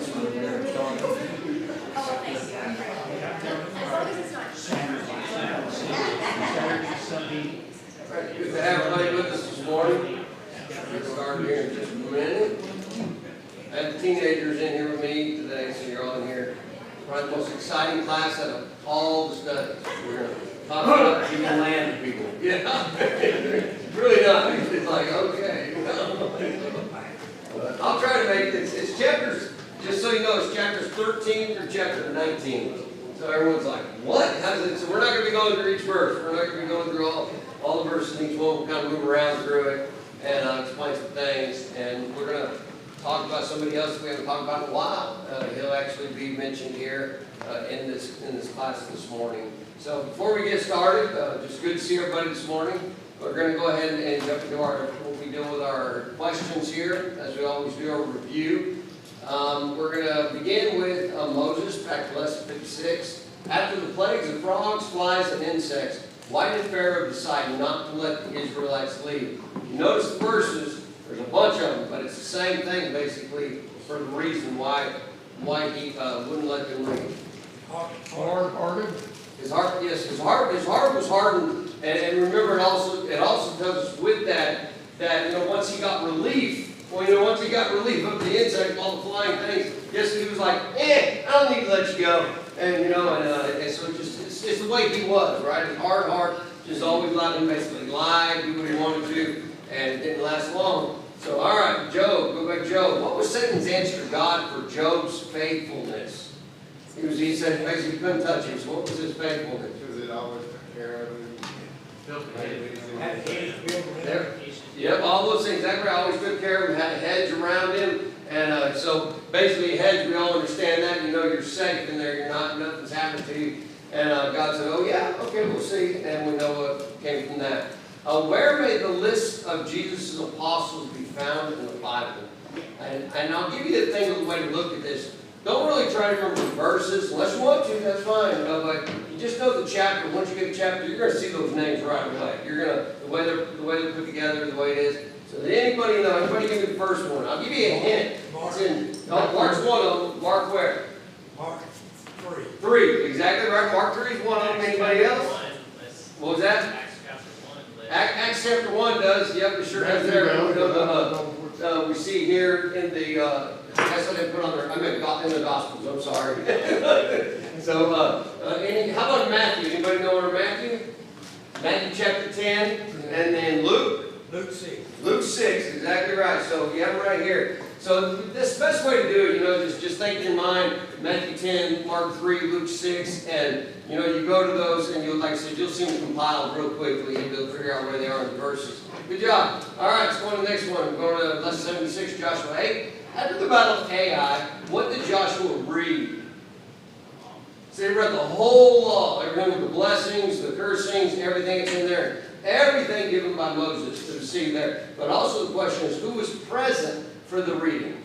Good to have everybody with us this morning. We'll start here in just a minute. I have the teenagers in here with me today, so you're all in here. Probably the most exciting class out of all the studies. We're going to talk about giving land to people. Yeah, really not. It's like, okay. I'll try to make this. It's chapters, just so you know, it's chapters 13 through chapter 19. So everyone's like, what? How does it? So we're not going to be going through each verse. We're not going to be going through all the verses in each one. We'll kind of move around through it and explain some things. And we're going to talk about somebody else we haven't talked about in a while. He'll actually be mentioned here in this class this morning. So before we get started, just good to see everybody this morning. We're going to go ahead and jump into we'll be dealing with our questions here, as we always do, our review. We're going to begin with Moses, back to lesson 56. After the plagues of frogs, flies, and insects, why did Pharaoh decide not to let the Israelites leave? You notice the verses, there's a bunch of them, but it's the same thing basically for the reason why he wouldn't let them leave. Hard-hearted? His heart was hardened, and remember, it also tells us with that once he got relief. Well, once he got relief of the insect, all the flying things, yes, he was like, I don't need to let you go. And, and so it's the way he was, right? His hard heart just always let him basically lie, do what he wanted to, and it didn't last long. So, all right, Job, go back to Job. What was Satan's answer to God for Job's faithfulness? He said basically he couldn't touch him, so what was his faithfulness? Because it always took care of him. Yep, all those things. That guy always took care of him, had a hedge around him. And so basically a hedge, we all understand that. You know you're safe in there, nothing's happened to you. And God said, oh yeah, okay, we'll see. And we know what came from that. Where may the list of Jesus' apostles be found in the Bible? And I'll give you the way to look at this. Don't really try to remember verses, unless you want to, that's fine. But you just know the chapter. Once you get the chapter, you're going to see those names right away. You're going to, the way they're put together, the way it is. So did anybody know? Anybody give me the first one? I'll give you a hint. It's in, Mark's one of them. Mark where? Mark 3. 3, exactly right. Mark 3 is one of them. Anybody else? What was that? Acts chapter 1 does. Yep, it sure has there. We see here in the. That's what they put on there. I meant in the Gospels. I'm sorry. So, how about Matthew? Anybody know where Matthew? Matthew chapter 10, and then Luke. Luke 6. Luke 6, exactly right. So you have it right here. So this best way to do it, just think in mind Matthew 10, Mark 3, Luke 6, and you go to those, and like I said, you'll see them compiled real quickly, and you'll figure out where they are in the verses. Good job. All right, let's go on to the next one. We're going to lesson 76, Joshua 8. After the battle of Ai, what did Joshua read? So he read the whole law, everything with the blessings, the cursings, everything that's in there. Everything given by Moses to see there. But also the question is, who was present for the reading?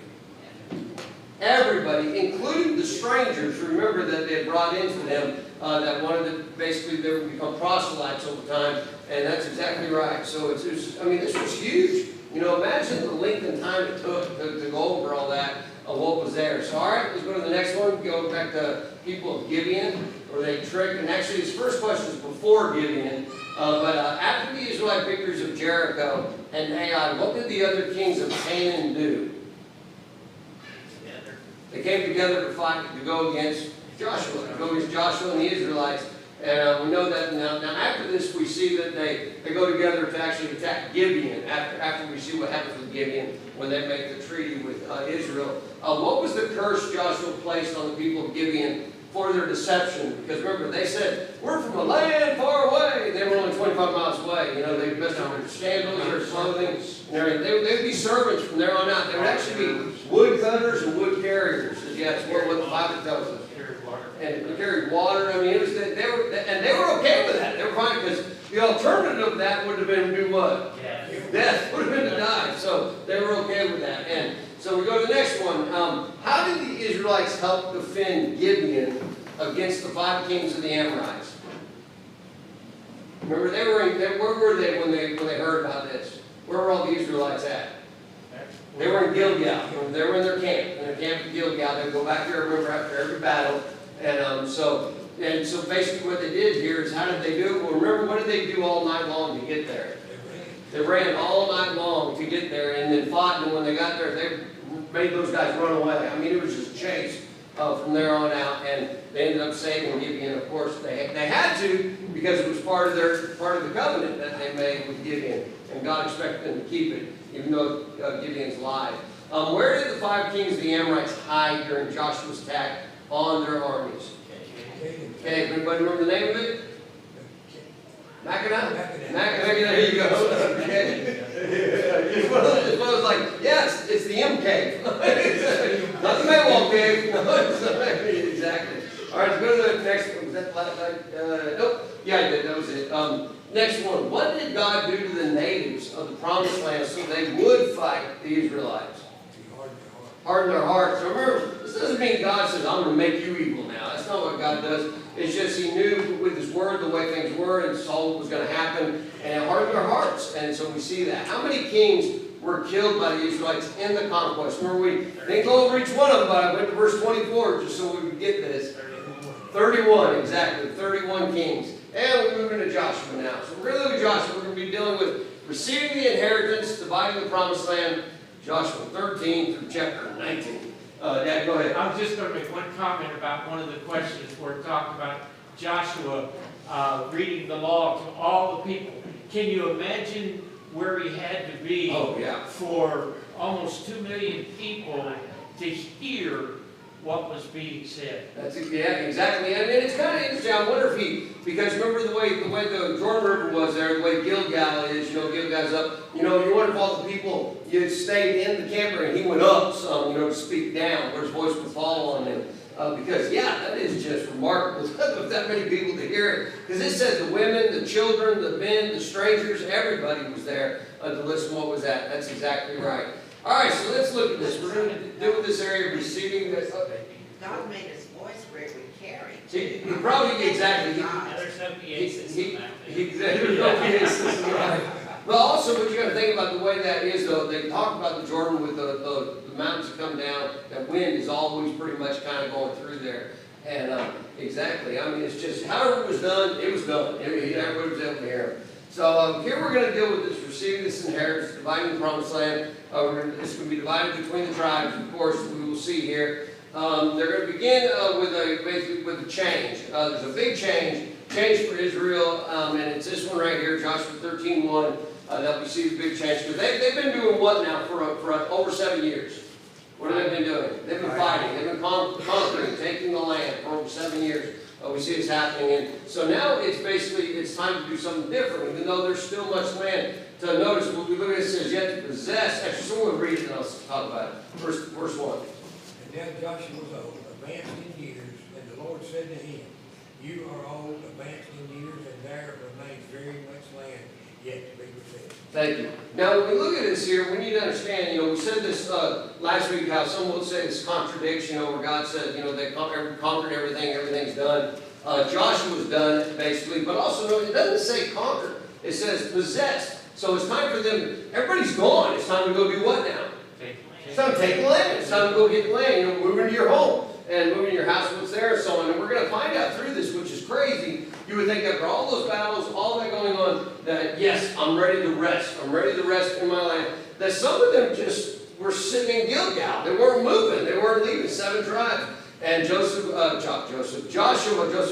Everybody, including the strangers, remember that they had brought into them that wanted to, basically, they would become proselytes over time. And that's exactly right. So this was huge. Imagine the length and time it took to go over all that, what was there. So, all right, let's go to the next one. Go back to people of Gibeon, where they tricked. And actually, his first question is before Gibeon. But after the Israelite victories of Jericho and Ai, what did the other kings of Canaan do? They came together to fight, to go against Joshua, and the Israelites. And we know that now after this, we see that they go together to actually attack Gibeon, after we see what happens with Gibeon when they make the treaty with Israel. What was the curse Joshua placed on the people of Gibeon for their deception? Because remember, they said, we're from a land far away. They were only 25 miles away. They messed up their sandals, their clothing, and everything. They would be servants from there on out. They would actually be woodcutters and wood carriers. That's what the Bible tells us. And they carried water. They were okay with that. They were fine because the alternative of that would have been to do what? Death would have been to die. So they were okay with that. And so we go to the next one. How did the Israelites help defend Gibeon against the 5 kings of the Amorites? Remember, where were they when they heard about this? Where were all the Israelites at? They were in Gilgal. They were in their camp. In their camp in Gilgal. They'd go back there, remember, after every battle. And so basically what they did here is, how did they do it? Well, remember, what did they do all night long to get there? They ran all night long to get there, and then fought, and when they got there, they made those guys run away. I mean, it was just a chase from there on out, and they ended up saving Gibeon. Of course, they had to, because it was part of the covenant that they made with Gibeon, and God expected them to keep it, even though Gibeon's lied. Where did the 5 kings of the Amorites hide during Joshua's attack on their armies? Okay, everybody remember the name of it? Mackinac? Mackinac, there you go. Okay. It's one of those like, yes, it's the M cave. Not the Maywalk cave. No, exactly. All right, let's go to the next one. Was that last night? Nope. Yeah, I did. That was it. Next one. What did God do to the natives of the Promised Land so they would fight the Israelites? Harden their hearts. So remember, this doesn't mean God says, I'm going to make you evil now. That's not what God does. It's just He knew with His word the way things were and saw what was going to happen, and it hardened their hearts. And so we see that. How many kings were killed by the Israelites in the conquest? Remember, we didn't go over each one of them, but I went to verse 24 just so we would get this. 31, exactly. 31 kings. And we're moving to Joshua now. So we're going to look at Joshua. We're going to be dealing with receiving the inheritance, dividing the promised land, Joshua 13 through chapter 19. Dad, go ahead. I'm just going to make one comment about one of the questions where it talked about Joshua reading the law to all the people. Can you imagine where he had to be for almost 2 million people to hear what was being said? Yeah, exactly. And it's kind of interesting. I wonder if because remember the way the Jordan River was there, the way Gilgal is, Gilgal's up. You wonder if all the people stayed in the camper and he went up some, to speak down, where his voice would fall on them. Because, that is just remarkable with that many people to hear it. Because it said the women, the children, the men, the strangers, everybody was there to listen to what was that. That's exactly right. All right, so let's look at this. We're going to deal with this area of receiving this. God made His voice great with caring. He probably, exactly. There's no PA system back there. There's no PA system, right. But also, what you got to think about the way that is, though, they talk about the Jordan with the mountains that come down. That wind is always pretty much kind of going through there. And exactly, I mean, it's just, however it was done, it was done. Everybody was able to hear him. So here we're going to deal with this, receiving this inheritance, dividing the promised land. It's going to be divided between the tribes, of course, we will see here. They're going to begin basically with a change. There's a big change for Israel, and it's this one right here, Joshua 13:1, that we see the big change. Because they've been doing what now for over 7 years? What have they been doing? They've been fighting. They've been conquering, taking the land for over 7 years. We see this happening, and so now it's time to do something different, even though there's still much land to notice. What we look at it says, yet to possess. Actually, someone will read it and I'll talk about it. Verse 1. And now Joshua was old, advanced in years, and the Lord said to him, You are old, advanced in years, and there remains very much land yet to be possessed. Thank you. Now, when we look at this here, we need to understand, we said this last week, how some will say this contradiction, where God said, they conquered everything, everything's done. Joshua's done, basically, but also, it doesn't say conquered. It says possessed. So it's time for them, everybody's gone. It's time to go do what now? It's time to take the land. It's time to go get the land. Move into your home and move into your house, what's there, and so on. And we're going to find out through this, which is crazy. You would think after all those battles, all that going on, that yes, I'm ready to rest. I'm ready to rest in my land. That some of them just were sitting in Gilgal. They weren't moving. They weren't leaving. 7 tribes. And Joshua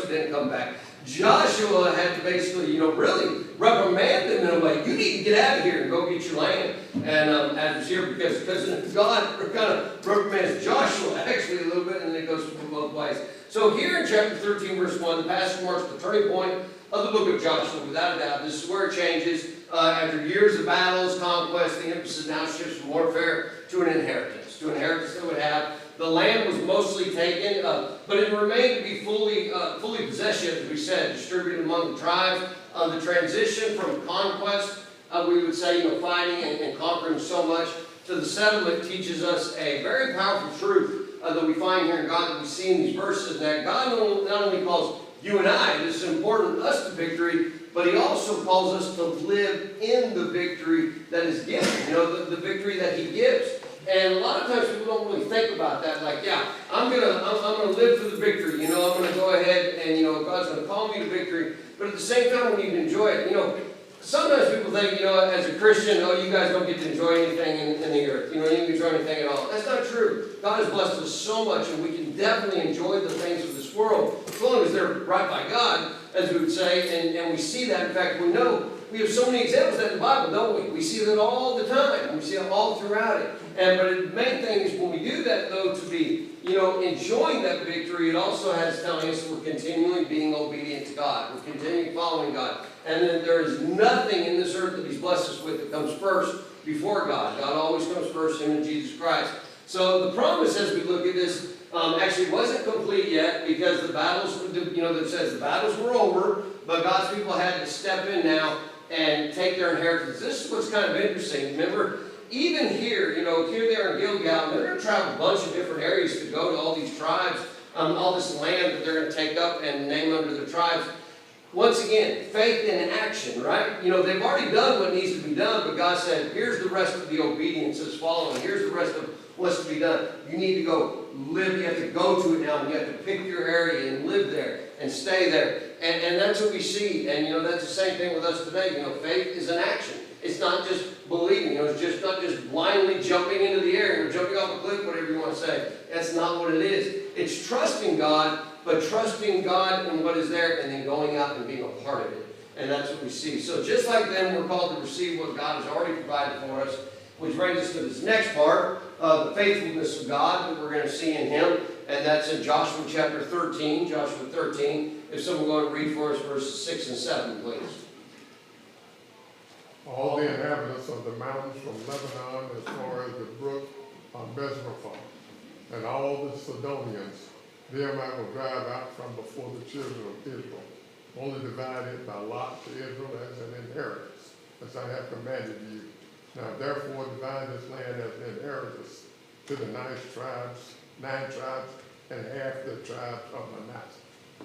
didn't come back. Joshua had to basically, really reprimand them in a way. You need to get out of here and go get your land. And as it's here, because God kind of reprimands Joshua actually a little bit, and then it goes both ways. So here in chapter 13, verse 1, the passage marks the turning point of the book of Joshua, without a doubt. This is where it changes. After years of battles, conquest, the emphasis now shifts from warfare to an inheritance. To an inheritance that would have. The land was mostly taken, but it remained to be fully possession, as we said, distributed among the tribes. The transition from conquest, we would say, fighting and conquering so much, to the settlement teaches us a very powerful truth that we find here in God, that we see in these verses, that God not only calls you and I, this is important, us to victory, but He also calls us to live in the victory that is given, the victory that He gives. And a lot of times people don't really think about that. Like, yeah, I'm gonna live for the victory. You know, I'm gonna go ahead and, you know, God's gonna call me to victory. But at the same time, we need to enjoy it. You know, sometimes people think, you know, as a Christian, oh, you guys don't get to enjoy anything in the earth. You know, you don't enjoy anything at all. That's not true. God has blessed us so much, and we can definitely enjoy the things of this world, as long as they're right by God, as we would say, and we see that. In fact, we know, we have so many examples of that in the Bible, don't we? We see that all the time. We see it all throughout it. But the main thing is when we do that, though, to be, you know, enjoying that victory, it also has telling us we're continually being obedient to God. We're continually following God. And then there is nothing in this earth that He's blessed us with that comes first before God. God always comes first, Him and Jesus Christ. So the promise, as we look at this, actually wasn't complete yet, because the battles, you know, that says the battles were over, but God's people had to step in now and take their inheritance. This is what's kind of interesting. Remember, even here, you know, here they are in Gilgal, and they're going to travel a bunch of different areas to go to all these tribes, all this land that they're going to take up and name under the tribes. Once again, faith in action, right? You know, they've already done what needs to be done, but God said, here's the rest of the obedience that's following. Here's the rest of what's to be done. You need to go live. You have to go to it now, and you have to pick your area and live there and stay there. And that's what we see. And, you know, that's the same thing with us today. You know, faith is an action. It's not just believing. You know, it's just not just blindly jumping into the air, or jumping off a cliff, whatever you want to say. That's not what it is. It's trusting God, but trusting God in what is there, and then going out and being a part of it. And that's what we see. So just like then, we're called to receive what God has already provided for us, which brings us to this next part of the faithfulness of God that we're going to see in Him. And that's in Joshua chapter 13. Joshua 13. If someone will go and read for us verses 6 and 7, please. All the inhabitants of the mountains from Lebanon as far as the brook on Besraphon, and all the Sidonians, them I will drive out from before the children of Israel, only divided by lot to Israel as an inheritance, as I have commanded you. Now therefore divide this land as an inheritance to the 9 tribes, and half the tribes of Manasseh.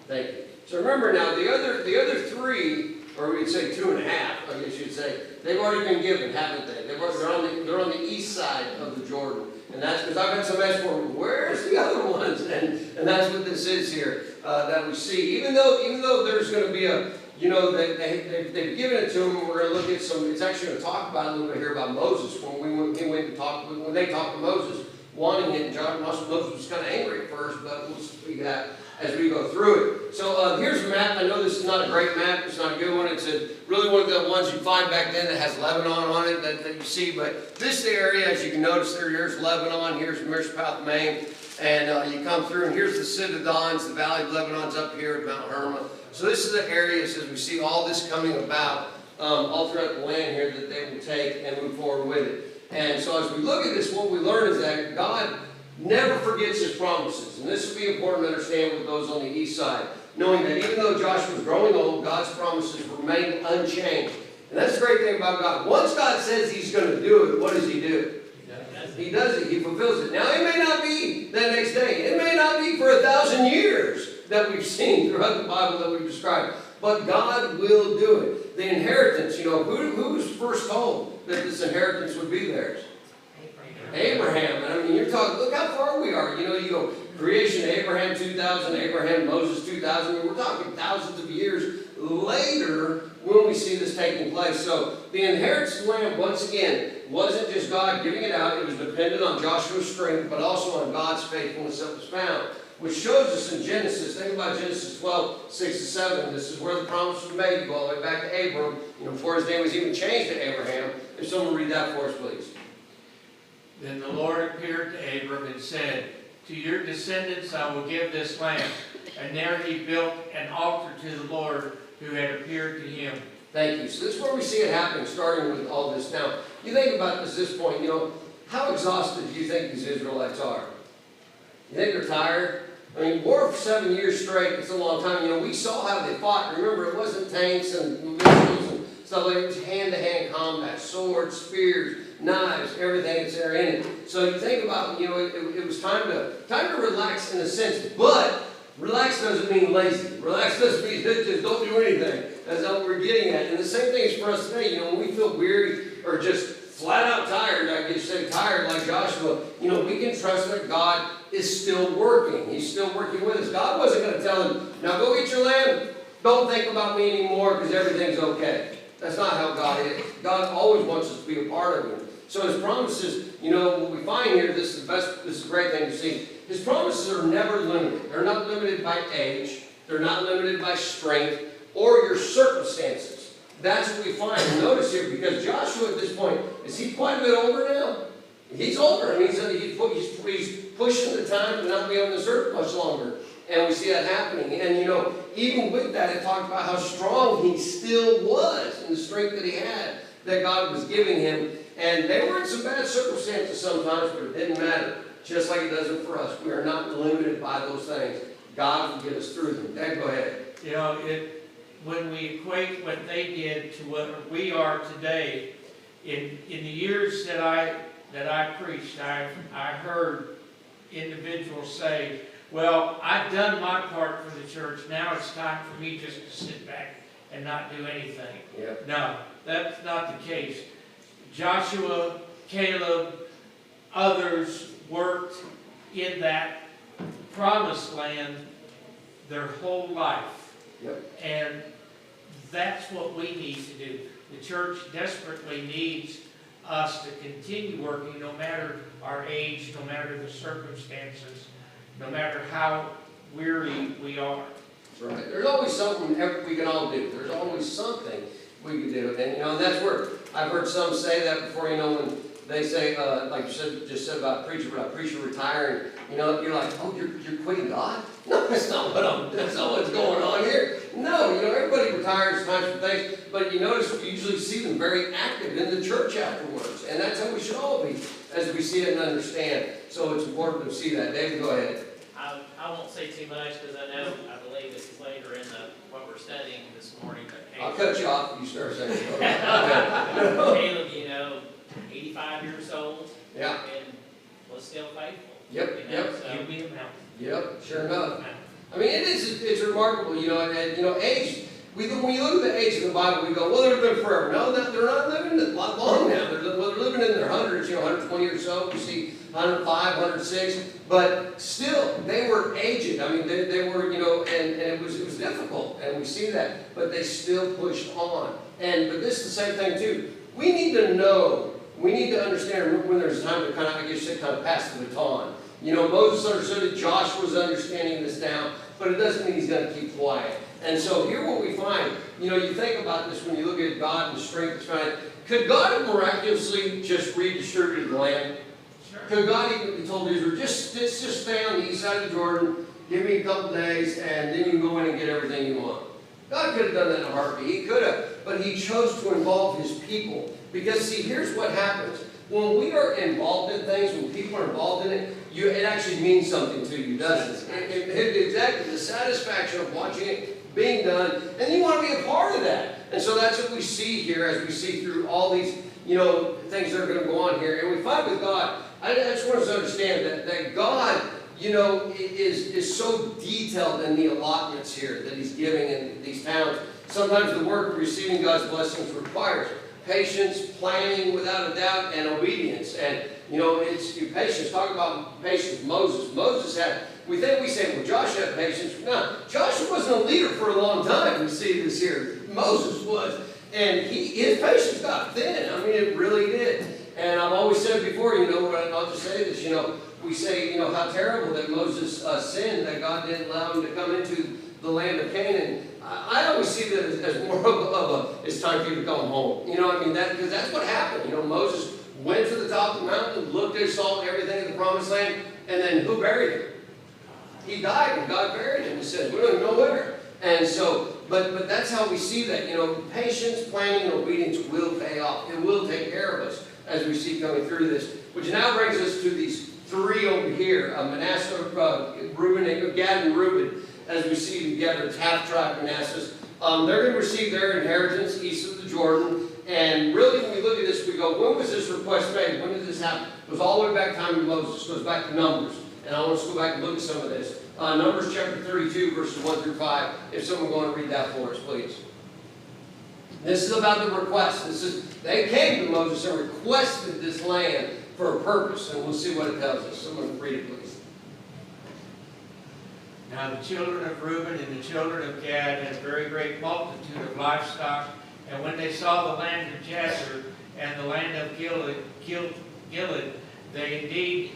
Thank you. So remember now, the other 3, or we'd say 2.5, I guess you'd say, they've already been given, haven't they? They're on the east side of the Jordan. And that's because I've had some ask for, where's the other ones? And that's what this is here that we see. Even though there's going to be a, you know, they've given it to them. We're going to look at some. It's actually going to talk about a little bit here about Moses when they talked to Moses, wanting it. And Moses was kind of angry at first, but we'll speak that as we go through it. So here's a map. I know this is not a great map. It's not a good one. It's really one of the ones you find back then that has Lebanon on it that you see. But this area, as you can notice there, here's Lebanon. Here's Mishpath, Maine. And you come through, and here's the Cedartowns. The Valley of Lebanon's up here at Mount Hermon. So this is the areas as we see all this coming about all throughout the land here that they will take and move forward with it. And so as we look at this, what we learn is that God never forgets His promises. And this will be important to understand with those on the east side, knowing that even though Joshua was growing old, God's promises remain unchanged. And that's the great thing about God. Once God says He's going to do it, what does He do? He does it. He fulfills it. Now, it may not be that next day. It may not be for 1,000 years that we've seen throughout the Bible that we've described. But God will do it. The inheritance, you know, who was first told that this inheritance would be theirs? Abraham. And I mean, you're talking, look how far we are. You know, you go creation, Abraham 2,000, Abraham, Moses 2,000. I mean, we're talking thousands of years later when we see this taking place. So the inheritance of the land, once again, wasn't just God giving it out. It was dependent on Joshua's strength, but also on God's faithfulness that was found. Which shows us in Genesis, think about Genesis 12, 6 to 7. This is where the promise was made. You go all the way back to Abram, you know, before his name was even changed to Abraham. If someone read that for us, please. Then the Lord appeared to Abram and said, to your descendants I will give this land. And there he built an altar to the Lord who had appeared to him. Thank you. So this is where we see it happening, starting with all this. Now, you think about this point, you know, how exhausted do you think these Israelites are? You think they're tired? I mean, war for 7 years straight, it's a long time. You know, we saw how they fought. Remember, it wasn't tanks and missiles and stuff like that. It was hand-to-hand combat, swords, spears, knives, everything that's there in it. So you think about, you know, it was time to relax in a sense, but relax doesn't mean lazy. Relax doesn't mean just don't do anything. That's what we're getting at. And the same thing is for us today. You know, when we feel weary or just flat out tired, I get say tired like Joshua, you know, we can trust that God is still working. He's still working with us. God wasn't going to tell him, now go get your land. Don't think about me anymore because everything's okay. That's not how God is. God always wants us to be a part of him. So his promises, you know, what we find here, this is a great thing to see. His promises are never limited. They're not limited by age. They're not limited by strength or your circumstances. That's what we find. And notice here, because Joshua at this point, is he quite a bit older now? He's older. I mean, he's pushing the time to not be on this earth much longer. And we see that happening. And, you know, even with that, it talked about how strong he still was and the strength that he had that God was giving him. And they were in some bad circumstances sometimes, but it didn't matter. Just like it doesn't for us. We are not limited by those things. God will get us through them. Dad, go ahead. You know, when we equate what they did to what we are today, in the years that I preached, I heard individuals say, well, I've done my part for the church, now it's time for me just to sit back and not do anything. Yep. No, that's not the case. Joshua, Caleb, others worked in that promised land their whole life. Yep. And that's what we need to do. The church desperately needs us to continue working no matter our age, no matter the circumstances, no matter how weary we are. That's right. There's always something we can all do. There's always something we can do. And, you know, that's where I've heard some say that before, you know, when they say, like you just said about a preacher retiring, you know, you're like, oh, you're quitting God? No, that's not what's going on here. No, you know, everybody retires times for things, but you notice we usually see them very active in the church afterwards. And that's how we should all be, as we see it and understand. So it's important to see that. David, go ahead. I won't say too much because I believe it's later in what we're studying this morning. But I'll cut you off if you start saying it. Caleb, you know, 85 years old, Yeah. and was still faithful. Yep, You know, yep. so, Give me a mountain. Yep, sure enough. I mean, it's remarkable, you know, and, you know, age, when you look at the age of the Bible, we go, well, they're living forever. No, they're not living a lot long now. They're living in their hundreds, you know, 120 or so. We see 105, 106. But still, they were aged. I mean, they were, you know, and it was difficult, and we see that. But they still pushed on. But this is the same thing, too. We need to know, we need to understand when there's time to kind of, I guess, kind of pass the baton. You know, Moses understood it, Joshua's understanding this now, but it doesn't mean he's going to keep quiet. And so here what we find, you know, you think about this when you look at God and the strength that's found. Could God have miraculously just redistributed the land? Sure. Could God even be told Israel, just stay on the east side of the Jordan, give me a couple days, and then you can go in and get everything you want? God could have done that in a heartbeat. He could have, but he chose to involve his people. Because see, here's what happens. When we are involved in things, when people are involved in it, it actually means something to you, doesn't it? Exactly, the satisfaction of watching it being done, and you want to be a part of that. And so that's what we see here as we see through all these, you know, things that are going to go on here. And we find with God, I just want us to understand that God, you know, is so detailed in the allotments here that he's giving in these towns. Sometimes the work of receiving God's blessings requires patience, planning without a doubt, and obedience. And, you know, it's patience. Talk about patience. Moses had, we say, well, Joshua had patience. No, Joshua wasn't a leader for a long time. We see this here. Moses was. And his patience got thin. I mean, it really did. And I've always said before, you know, and I'll just say this, you know, we say, you know, how terrible that Moses sinned, that God didn't allow him to come into the land of Canaan. I always see that as more of a, it's time for you to come home. You know what I mean? Because that's what happened. You know, Moses went to the top of the mountain, looked at, saw everything in the promised land, and then who buried him? He died, and God buried him. He says, we don't even know where. And so, but that's how we see that. You know, patience, planning, and obedience will pay off. It will take care of us as we see coming through this. Which now brings us to these three over here, Manasseh, Reuben, Gad, and Reuben. As we see together, it's half tribe Manasseh. They're going to receive their inheritance east of the Jordan. And really, when we look at this, we go, when was this request made? When did this happen? It goes all the way back time to Moses. It goes back to Numbers. And I want us to go back and look at some of this. Numbers chapter 32, verses 1 through 5. If someone will go and read that for us, please. This is about the request. They came to Moses and requested this land for a purpose, and we'll see what it tells us. Someone read it, please. Now the children of Reuben and the children of Gad had a very great multitude of livestock, and when they saw the land of Jazer and the land of Gilead, they indeed,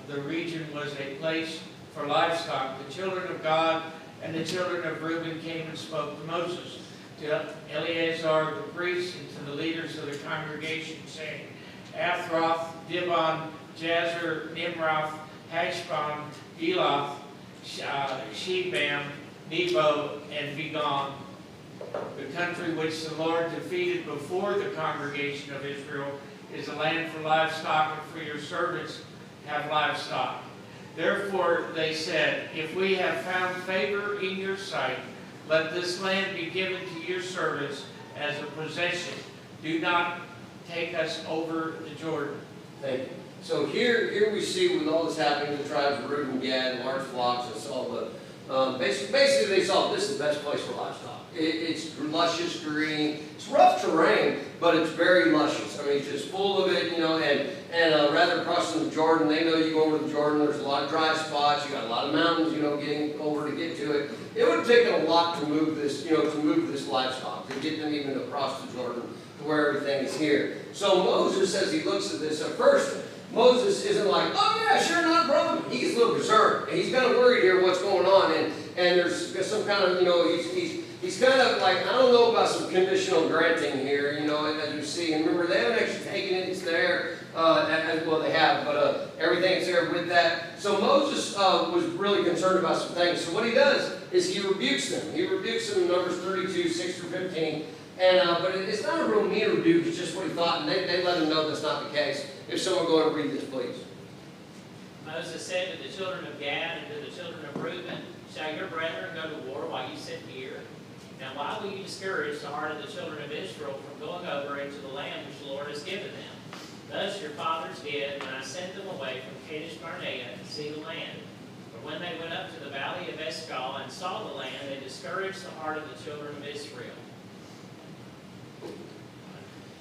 the region was a place for livestock. The children of God and the children of Reuben came and spoke to Moses, to Eleazar the priest, and to the leaders of the congregation, saying, Athroth, Dibon, Jazer, Nimroth, Hashbon, Elath, Shebam, Nebo, and Begon, the country which the Lord defeated before the congregation of Israel, is a land for livestock, and for your servants have livestock. Therefore they said, if we have found favor in your sight, let this land be given to your servants as a possession. Do not take us over the Jordan. Thank you. So here we see with all this happening, the tribes of Reuben, Gad, large flocks, and saw the basically they saw this is the best place for livestock. It's luscious green. It's rough terrain, but it's very luscious. I mean, it's just full of it, you know. And rather crossing the Jordan, they know you go over the Jordan. There's a lot of dry spots. You got a lot of mountains, you know, getting over to get to it. It would have taken a lot to move this, you know, to move this livestock, to get them even across the Jordan to where everything is here. So Moses, as he looks at this, at first, Moses isn't like, oh yeah, sure, not a problem. He gets a little concerned. And he's kind of worried here what's going on. And there's some kind of, you know, he's kind of like, I don't know about some conditional granting here, you know, as you see. And remember, they haven't actually taken it. It's there. Well, they have, but everything's there with that. So Moses was really concerned about some things. So what he does is he rebukes them. He rebukes them in Numbers 32, 6 through 15. But it's not a real mean rebuke. It's just what he thought. And they let him know that's not the case. If someone go and read this, please. Moses said to the children of Gad and to the children of Reuben, shall your brethren go to war while you sit here? Now why will you discourage the heart of the children of Israel from going over into the land which the Lord has given them? Thus your fathers did when I sent them away from Kadesh Barnea to see the land. But when they went up to the valley of Escol and saw the land, they discouraged the heart of the children of Israel,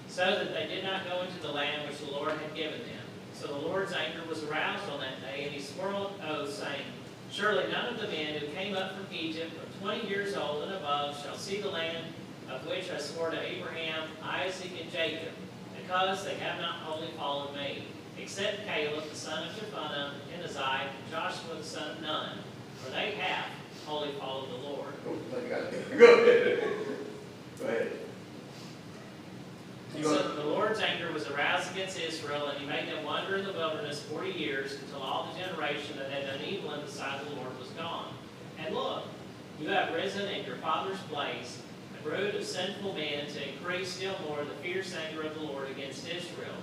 so that they did not go into the land which the Lord had given them. So the Lord's anger was aroused on that day, and he swore an oath, saying, surely none of the men who came up from Egypt from 20 years old and above shall see the land of which I swore to Abraham, Isaac, and Jacob, because they have not wholly followed me, except Caleb the son of Jephunneh, and Uzziah, and Joshua the son of Nun, for they have wholly followed the Lord. Go ahead. Go ahead. And so the Lord's anger was aroused against Israel, and he made them wander in the wilderness 40 years, until all the generation that had done evil in the sight of the Lord was gone. And look, you have risen in your father's place, a brood of sinful men, to increase still more the fierce anger of the Lord against Israel.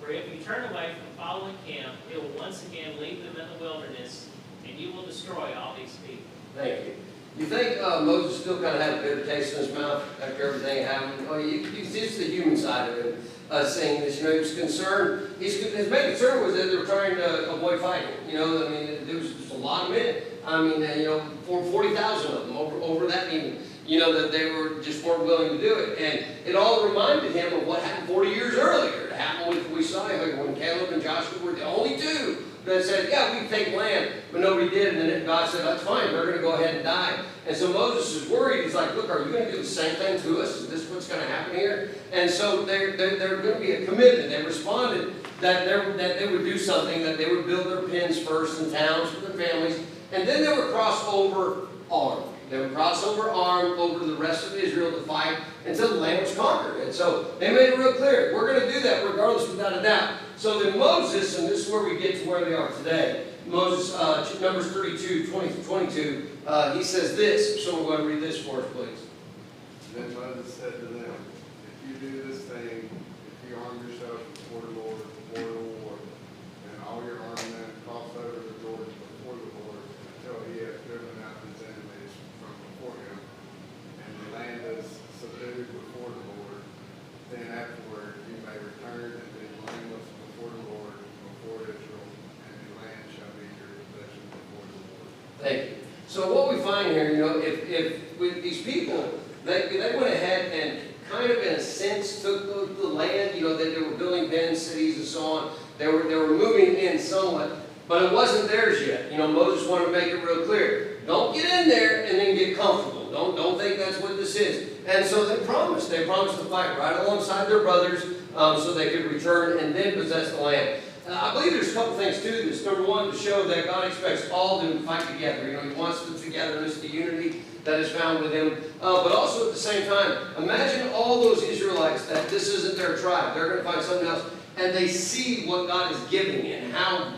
For if you turn away from following him, he will once again leave them in the wilderness, and you will destroy all these people. Thank you. You think Moses still kind of had a bitter taste in his mouth after everything happened? Oh, it's just the human side of him saying this. You know, he was concerned. His main concern was that they were trying to avoid fighting. You know, I mean, there was just a lot of men. I mean, you know, 40,000 of them over that even. You know, that they weren't willing to do it. And it all reminded him of what happened 40 years earlier. It happened with, we saw when Caleb and Joshua were the only two that said, yeah, we can take land, but nobody did. And then God said, that's fine, they're going to go ahead and die. And so Moses is worried. He's like, look, are you going to do the same thing to us? Is this what's going to happen here? And so they're going to be a commitment. They responded that they would do something, that they would build their pens first in towns for their families, and then they would cross over armed. They would cross over armed over to the rest of Israel to fight until the land was conquered. And so they made it real clear, we're going to do that regardless, without a doubt. So then Moses, and this is where we get to where they are today, Moses, Numbers 32, 20 to 22, he says this. So we're going to read this for us, please. Then Moses said to them, if you do this thing, if you arm yourself before the Lord, before the war, and all your armed men cross over the Jordan before the Lord, until he has driven out his enemies from before him, and the land is subdued before the Lord, then afterward you may return and be blameless before the Lord, before Israel, and the land shall be your possession before the Lord. Thank you. So what we find here, you know, if with these people, they went ahead and kind of in a sense took the land, you know, that they were building dens, cities and so on. They were moving in somewhat, but it wasn't theirs yet. You know, Moses wanted to make it real clear. Don't get in there and then get comfortable. Don't think that's what this is. And so they promised to fight right alongside their brothers so they could return and then possess the land. I believe there's a couple things to this. Number one, to show that God expects all to fight together. You know, He wants the togetherness, the unity that is found with Him. But also at the same time, imagine all those Israelites that this isn't their tribe. They're going to find something else. And they see what God is giving and how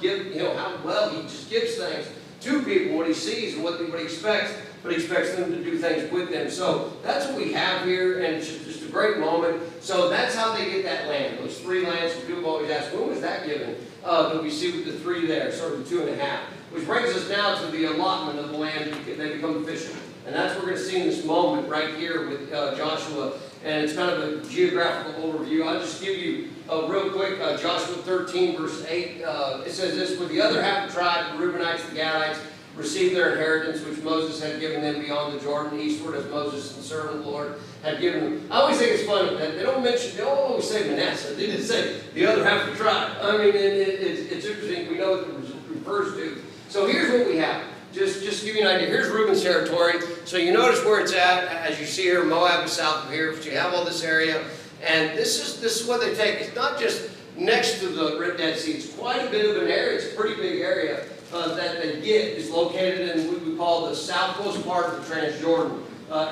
well He just gives things to people, what He sees and what He expects, but He expects them to do things with them. So that's what we have here, and it's just a great moment. So that's how they get that land. Those 3 lands, people always ask, when was that given? But we see with the 3 there, sort of the 2.5. Which brings us now to the allotment of the land. They become fishermen. And that's what we're going to see in this moment right here with Joshua. And it's kind of a geographical overview. I'll just give you real quick, Joshua 13, verse 8. It says this, with the other half of the tribe, the Reubenites, the Gadites, received their inheritance, which Moses had given them beyond the Jordan, eastward, as Moses, the servant of the Lord, had given them. I always think it's funny that they don't always say Manasseh. They didn't say the other half of the tribe. I mean, it's interesting. We know what it refers to. So here's what we have. Just to give you an idea, here's Reuben's territory. So you notice where it's at. As you see here, Moab is south of here. So you have all this area. And this is what they take. It's not just next to the Dead Sea. It's quite a bit of an area. It's a pretty big area that they get. It's located in what we call the southwest part of the Transjordan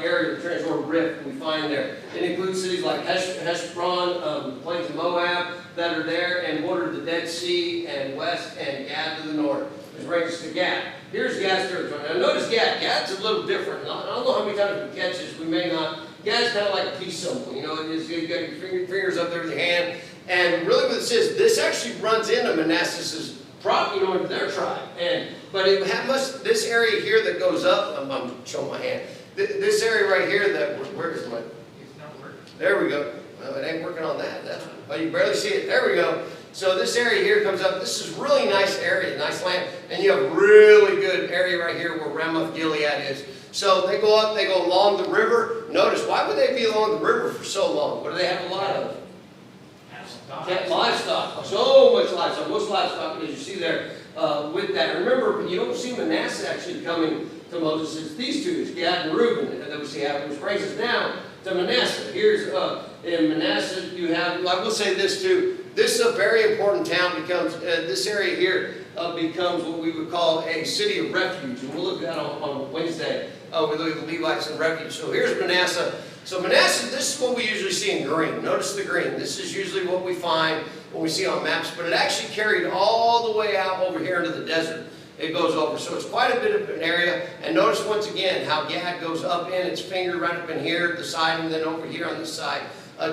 area, the Transjordan Rift we find there. It includes cities like Heshbon, the plains of Moab that are there, and border the Dead Sea, and west, and Gad to the north. Which brings us to Gad. Here's Gad's territory. Now notice Gad. Gad's a little different. I don't know how many times we catch this. We may not. Gad's kind of like a peace symbol. You know, you've got your fingers up there with your hand. And really what it says, this actually runs into Manasseh's property, you know, into their tribe. But it must, this area here that goes up, I'm showing my hand. This area right here, where is my? It's not working. There we go. Well, it ain't working on that. Well, you barely see it. There we go. So this area here comes up. This is really nice area, nice land. And you have a really good area right here where Ramoth Gilead is. So they go up, they go along the river. Notice, why would they be along the river for so long? What do they have a lot of? Livestock. So much livestock. Most livestock, as you see there, with that. Remember, you don't see Manasseh actually coming to Moses. It's these two, it's Gad and Reuben that we see happening, which brings us now to Manasseh. Here's, in Manasseh, you have, I will say this too, this is a very important town. Becomes this area here becomes what we would call a city of refuge. And we'll look at that on Wednesday. We look at the Levites and refuge. So here's Manasseh. So Manasseh, this is what we usually see in green. Notice the green. This is usually what we find when we see on maps. But it actually carried all the way out over here into the desert. It goes over. So it's quite a bit of an area. And notice once again how Gad goes up in its finger right up in here, the side, and then over here on this side,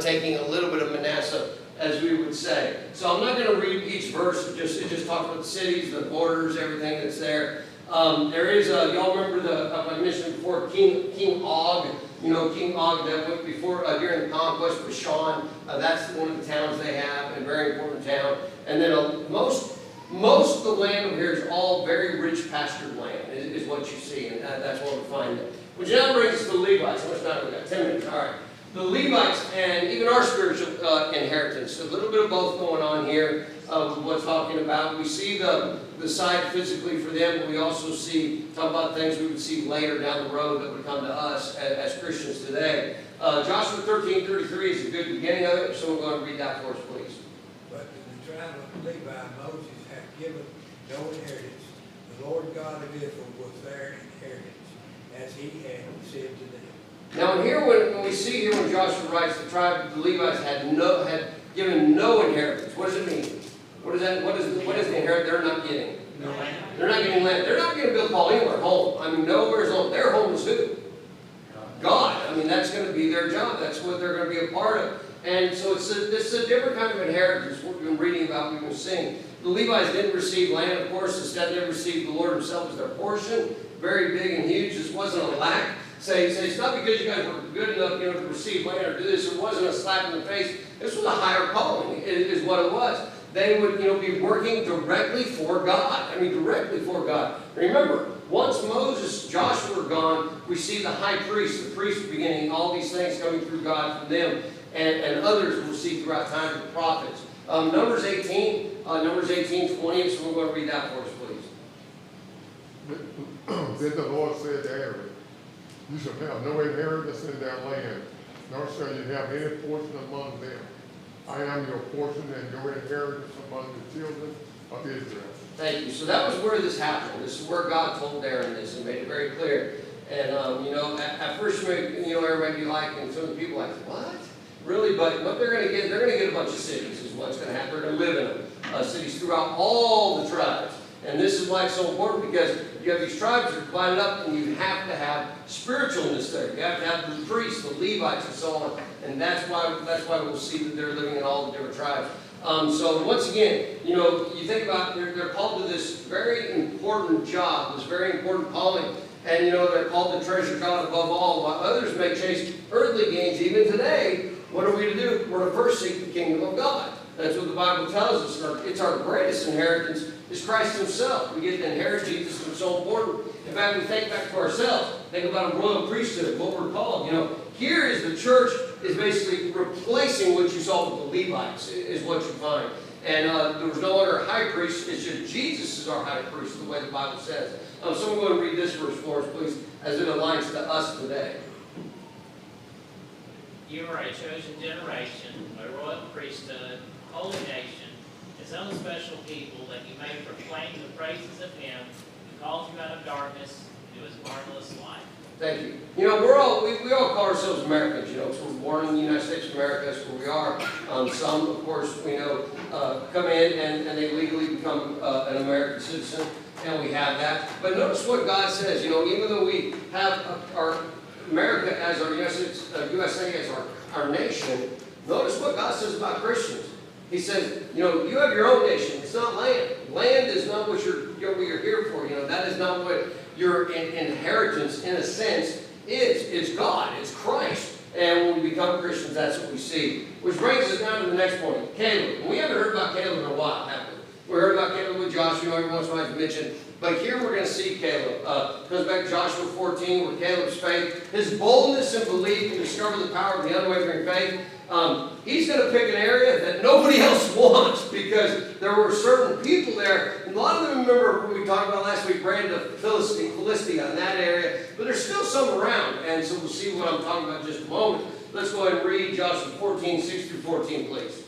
taking a little bit of Manasseh, as we would say. So I'm not going to read each verse. It just talks about the cities, the borders, everything that's there. There is, y'all remember I mentioned before, King Og. You know, King Og that went before, during the conquest with Sean. That's one of the towns they have, a very important town. And then most of the land over here is all very rich pastured land, is what you see. And that's what we find. Which now brings us to the Levites. How much time we got? 10 minutes. All right. The Levites and even our spiritual inheritance. A little bit of both going on here with what's talking about. We see the side physically for them, but we also talk about things we would see later down the road that would come to us as Christians today. Joshua 13:33 is a good beginning of it. Someone going to read that for us, please. But to the tribe of Levi, Moses hath given no inheritance. The Lord God of Israel was their inheritance, as he had said to them. Now, here when we see here when Joshua writes, the tribe of the Levites had given no inheritance. What does it mean? What is that? What is the inheritance they're not getting? No land. They're not getting land. They're not going to build Paul anywhere home. I mean, nowhere's home. Their home is who? God. I mean, that's going to be their job. That's what they're going to be a part of. And so this is a different kind of inheritance. What we've been reading about, we've been seeing. The Levites didn't receive land, of course. Instead, they received the Lord Himself as their portion. Very big and huge. This wasn't a lack. Say it's not because you guys were good enough, you know, to receive land or do this. It wasn't a slap in the face. This was a higher calling, is what it was. They would, you know, be working directly for God. I mean, directly for God. Remember, once Joshua are gone. We see the high priest, the priest beginning, all these things coming through God from them, and others we'll see throughout time with the prophets. Numbers 18, 20, so we're going to read that for us, please. Then the Lord said to Aaron, you shall have no inheritance in their land, nor shall you have any portion among them. I am your portion and your inheritance among the children of Israel. Thank you. So that was where this happened. This is where God told Aaron this and made it very clear. And, at first, everybody be like, and some of the people like, what? Really? But what they're going to get a bunch of cities is what's going to happen. They're going to live in them. Cities throughout all the tribes. And this is why it's so important, because you have these tribes that are divided up, and you have to have spiritualness there. You have to have the priests, the Levites, and so on. And that's why we'll see that they're living in all the different tribes. So once again, you think about they're called to this very important job, this very important calling, and they're called to treasure God above all, while others may chase earthly gains. Even today, what are we to do? We're to first seek the kingdom of God. That's what the Bible tells us. It's our greatest inheritance is Christ Himself. We get to inherit Jesus, and it's so important. In fact, we think back to ourselves. Think about a royal priesthood, what we're called. Here is the church is basically replacing what you saw with the Levites, is what you find. And there was no longer a high priest. It's just Jesus is our high priest, the way the Bible says. So I'm going to read this verse for us, please, as it aligns to us today. You are a chosen generation, a royal priesthood, holy nation, His own special people, that you may proclaim the praises of Him who called you out of darkness to His marvelous light. Thank you. We all call ourselves Americans, because we're born in the United States of America. That's where we are. Some, of course, we know, come in and they legally become an American citizen, and we have that. But notice what God says. Even though we have our America as our USA as our nation, notice what God says about Christians. He says, you have your own nation. It's not land. Land is not what you're here for. That is not what your inheritance, in a sense, is. It's God. It's Christ. And when we become Christians, that's what we see. Which brings us down to the next point, Caleb. And we haven't heard about Caleb in a while, have we? We heard about Caleb with Joshua. Every once in a while he's mentioned. But here we're going to see Caleb. It goes back to Joshua 14, where Caleb's faith, his boldness and belief to discover the power of the unwavering faith. He's going to pick an area that nobody else wants, because there were certain people there. A lot of them, remember when we talked about last week, ran to Philistia in that area, but there's still some around, and so we'll see what I'm talking about in just a moment. Let's go ahead and read Joshua 14, 6 through 14, please.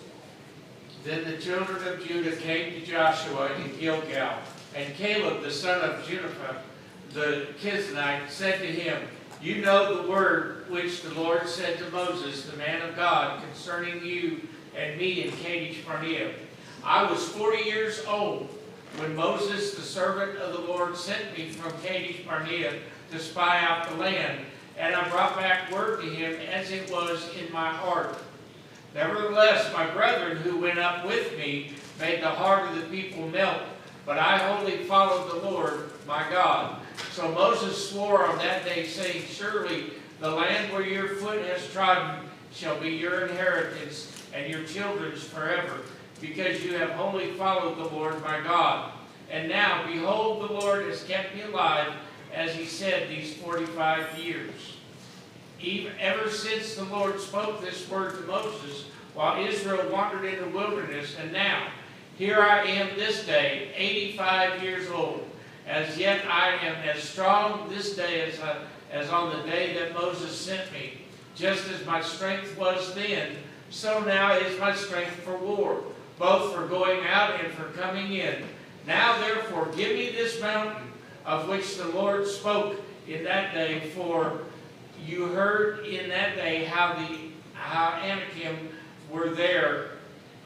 Then the children of Judah came to Joshua in Gilgal, and Caleb the son of Jephunneh the Kenizzite said to him, you know the word which the Lord said to Moses, the man of God, concerning you and me in Kadesh Barnea. I was 40 years old when Moses, the servant of the Lord, sent me from Kadesh Barnea to spy out the land, and I brought back word to him as it was in my heart. Nevertheless, my brethren who went up with me made the heart of the people melt, but I wholly followed the Lord my God. So Moses swore on that day, saying, surely the land where your foot has trodden shall be your inheritance and your children's forever, because you have wholly followed the Lord my God. And now, behold, the Lord has kept me alive, as He said, these 45 years. Ever since the Lord spoke this word to Moses, while Israel wandered in the wilderness, and now, here I am this day, 85 years old. As yet I am as strong this day as on the day that Moses sent me. Just as my strength was then, so now is my strength for war, both for going out and for coming in. Now therefore give me this mountain of which the Lord spoke in that day, for you heard in that day how Anakim were there,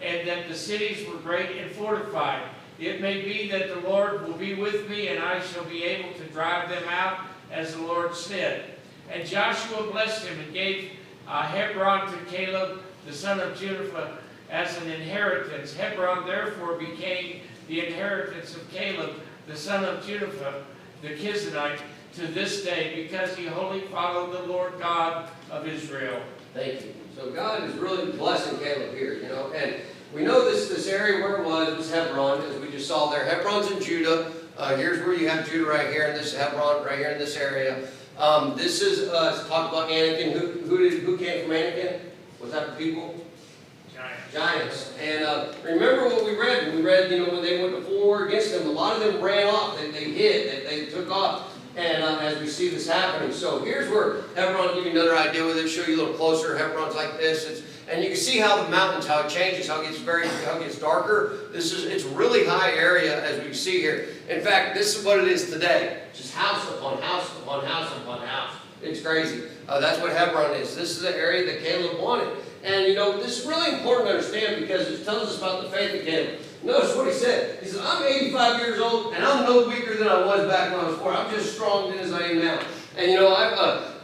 and that the cities were great and fortified. It may be that the Lord will be with me, and I shall be able to drive them out, as the Lord said. And Joshua blessed him and gave Hebron to Caleb, the son of Jephunneh, as an inheritance. Hebron therefore became the inheritance of Caleb, the son of Jephunneh, the Kenizzite, to this day, because he wholly followed the Lord God of Israel. Thank you. So God is really blessing Caleb here, and we know this area where it was Hebron, as we just saw there. Hebron's in Judah. Here's where you have Judah right here, and this is Hebron right here in this area. This is talked about Anakin. Who came from Anakin? Was that the people? Giants. And remember what we read. We read, when they went to war against them, a lot of them ran off. They hid. They took off. And as we see this happening. So here's where Hebron, I'll give you another idea with it, show you a little closer. Hebron's like this. And you can see how the mountains, how it changes, how it gets darker. It's a really high area as we see here. In fact, this is what it is today. Just house upon house upon house upon house. It's crazy. That's what Hebron is. This is the area that Caleb wanted. And this is really important to understand because it tells us about the faith of Caleb. Notice what he said. He said, I'm 85 years old and I'm no weaker than I was back when I was 4. I'm just strong then as I am now. And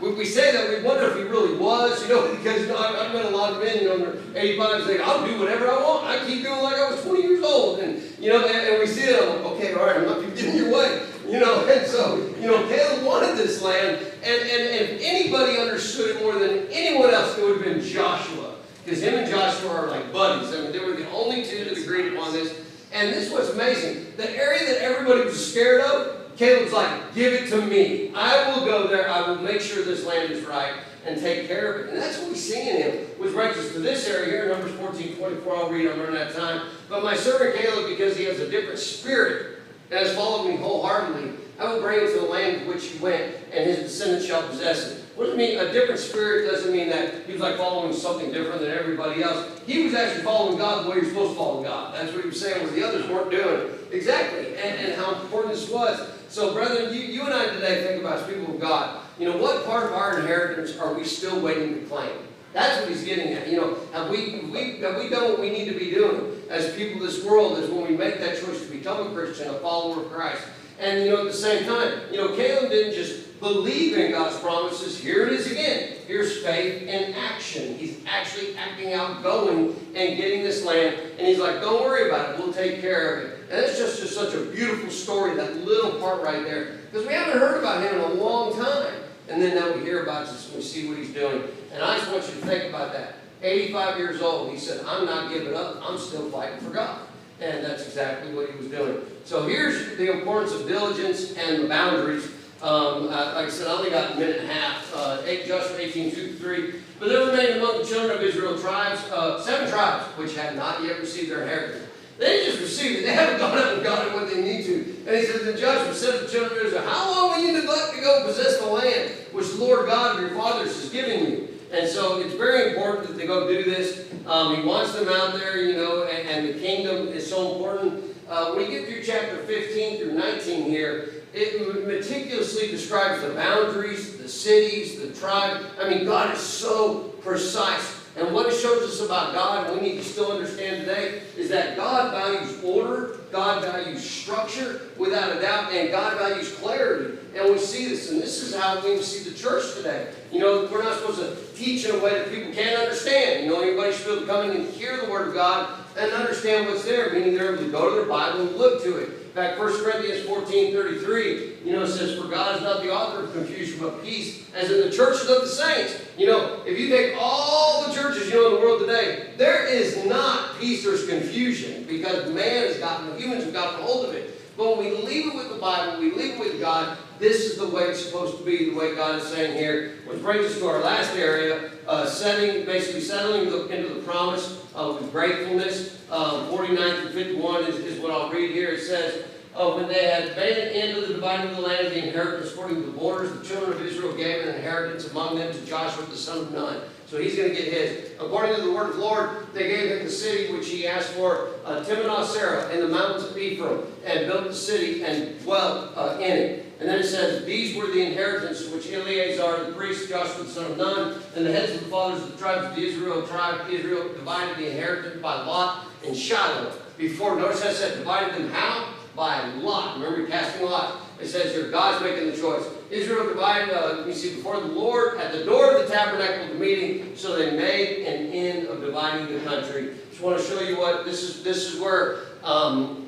we say that, we wonder if he really was, because I've met a lot of men, they're 85 saying, I'll do whatever I want. I keep doing like I was 20 years old. And and we see that, I'm like, okay, all right, I'm not getting your way. And so, Caleb wanted this land, and if anybody understood it more than anyone else, it would have been Joshua. Because him and Joshua are like buddies. I mean, they were the only two that agreed upon this. And this is what's amazing. The area that everybody was scared of, Caleb's like, give it to me. I will go there. I will make sure this land is right and take care of it. And that's what we see in him, which brings us to this area here, Numbers 14:24. I'll read, I'm running out of time. But my servant Caleb, because he has a different spirit and has followed me wholeheartedly, I will bring him to the land to which he went, and his descendants shall possess it. What does it mean? A different spirit doesn't mean that he was like following something different than everybody else. He was actually following God the way you're supposed to follow God. That's what he was saying, what the others weren't doing. Exactly, and how important this was. So, brethren, you and I today think about as people of God, what part of our inheritance are we still waiting to claim? That's what he's getting at. Have we done what we need to be doing as people of this world, is when we make that choice to become a Christian, a follower of Christ. And at the same time, Caleb didn't just believe in God's promises. Here it is again. Here's faith in action. He's actually acting out, going and getting this land. And he's like, don't worry about it. We'll take care of it. And it's just such a beautiful story, that little part right there. Because we haven't heard about him in a long time. And then now we hear about this and we see what he's doing. And I just want you to think about that. 85 years old, he said, I'm not giving up. I'm still fighting for God. And that's exactly what he was doing. So here's the importance of diligence and the boundaries. Like I said, I only got a minute and a half. Joshua 18:2-3. But there remained among the children of Israel tribes, 7 tribes, which had not yet received their inheritance. They didn't just receive it. They haven't gone out and gotten what they need to. And he says, then Joshua said to the children of Israel, how long will you neglect to go possess the land which the Lord God of your fathers is giving you? And so it's very important that they go do this. He wants them out there, and the kingdom is so important. When you get through chapter 15 through 19 here, it meticulously describes the boundaries, the cities, the tribe. I mean, God is so precise. And what it shows us about God, and we need to still understand today, is that God values order, God values structure, without a doubt, and God values clarity. And we see this, and this is how we see the church today. We're not supposed to teach in a way that people can't understand. Anybody should be able to come in and hear the Word of God and understand what's there, meaning they're able to go to their Bible and look to it. In fact, 1 Corinthians 14:33, it says, for God is not the author of confusion, but peace, as in the churches of the saints. If you take all the churches, in the world today, there is not peace, there's confusion, because humans have gotten a hold of it. But when we leave it with the Bible, we leave it with God, this is the way it's supposed to be, the way God is saying here. Which brings us to our last area, settling into the promise with gratefulness. 49-51 is what I'll read here. It says, when they had made an end of the dividing of the land of the inheritance according to the borders, the children of Israel gave an inheritance among them to Joshua the son of Nun. So he's going to get his. According to the word of the Lord, they gave him the city which he asked for, Timnath-Serah, in the mountains of Ephraim, and built the city and dwelt in it. And then it says, these were the inheritance which Eleazar the priest, Joshua the son of Nun, and the heads of the fathers of the tribes of Israel divided the inheritance by lot in Shiloh. Notice I said divided them how? By lot. Remember, you're casting a lot. It says here, God's making the choice. Israel divided, before the Lord, at the door of the tabernacle of the meeting, so they made an end of dividing the country. Just want to show you what, this is where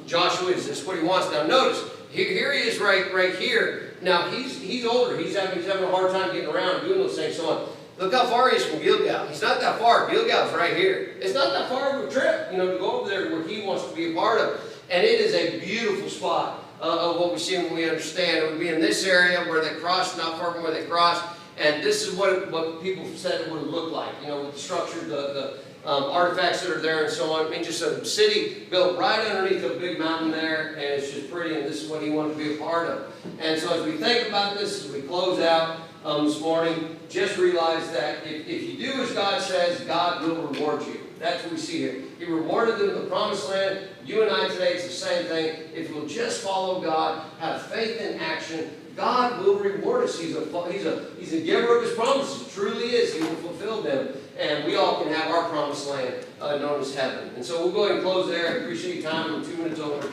Joshua is. This is what he wants. Now notice, here he is right here. Now he's older. He's having a hard time getting around and doing those things. So look how far he is from Gilgal. He's not that far. Gilgal's right here. It's not that far of a trip, to go over there where he wants to be a part of. And it is a beautiful spot. of what we see and we understand. It would be in this area where they crossed, not far from where they crossed, and this is what people said it would look like, you know, with the structure, the artifacts that are there and so on. I mean, just a city built right underneath a big mountain there, and it's just pretty, and this is what he wanted to be a part of. And so as we think about this, as we close out this morning, just realize that if you do as God says, God will reward you. That's what we see here. He rewarded them in the promised land. You and I today, it's the same thing. If we'll just follow God, have faith in action, God will reward us. He's a giver of his promises. Truly is. He will fulfill them. And we all can have our promised land known as heaven. And so we'll go ahead and close there. I appreciate your time. I'm 2 minutes over.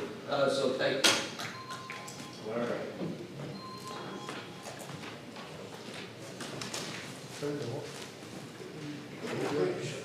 So thank you. All right. Thank you.